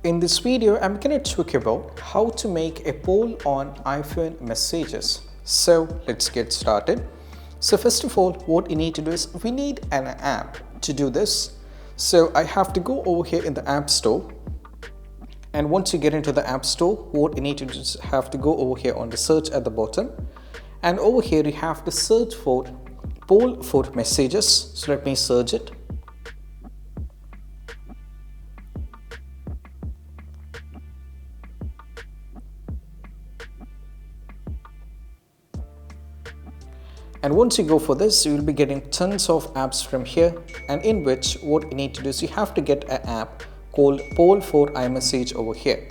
In this video, I'm going to talk about how to make a poll on iPhone messages. So let's get started. So first of all, what you need to do is we need an app to do this. So I have to go over here in the App Store. And once you get into the App Store, what you need to do is have to go over here on the search at the bottom. And over here, you have to search for poll for messages. So let me search it. And once you go for this, you will be getting tons of apps from here, and in which what you need to do is you have to get an app called Poll for iMessage over here.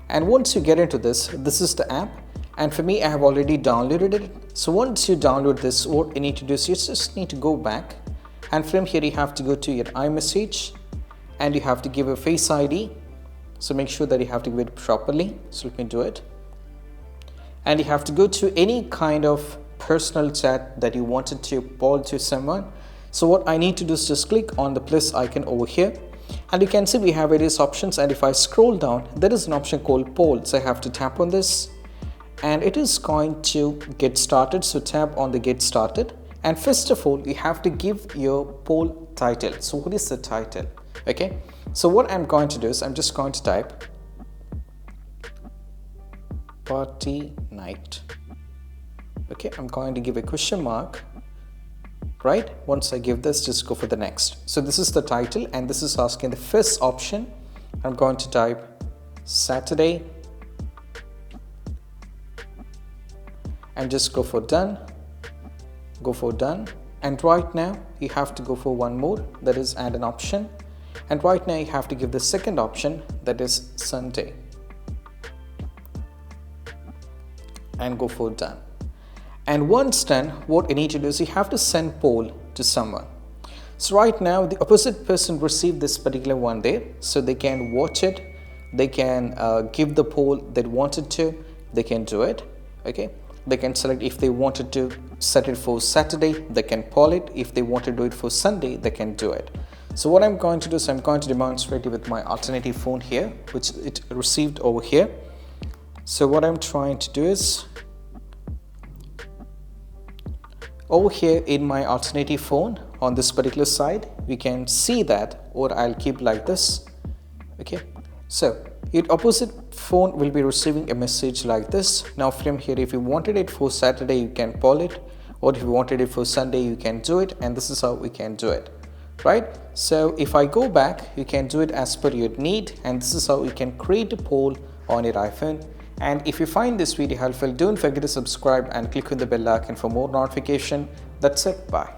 And once you get into this, this is the app, and for me I have already downloaded it. So once you download this, what you need to do is you just need to go back, and from here you have to go to your iMessage and you have to give a Face ID. So make sure that you have to give it properly. So let me do it. And you have to go to any kind of personal chat that you wanted to poll to someone. So what I need to do is just click on the plus icon over here, and you can see we have various options, and if I scroll down, there is an option called poll. So I have to tap on this and it is going to get started. So tap on the get started, and first of all you have to give your poll title. So what is the title? Okay, so what I'm going to do is I'm just going to type party night. Okay, I'm going to give a question mark, right? Once I give this, just go for the next. So this is the title, and this is asking the first option. I'm going to type Saturday and just go for done. Go for done. And right now you have to go for one more, that is add an option. And right now you have to give the second option, that is Sunday, and go for done. And once done, what you need to do is you have to send poll to someone. So right now the opposite person received this particular one there, so they can watch it, they can give the poll they wanted to, they can do it. Okay, they can select if they wanted to set it for Saturday, they can poll it. If they want to do it for Sunday, they can do it. So what I'm going to do is I'm going to demonstrate it with my alternative phone here, which it received over here. So what I'm trying to do is over here in my alternative phone on this particular side, we can see that, or I'll keep like this. Okay, so your opposite phone will be receiving a message like this. Now from here, if you wanted it for Saturday, you can poll it, or if you wanted it for Sunday, you can do it, and this is how we can do it, right? So if I go back, you can do it as per your need, and this is how you can create a poll on your iPhone. And if you find this video helpful, don't forget to subscribe and click on the bell icon for more notification. That's it. Bye.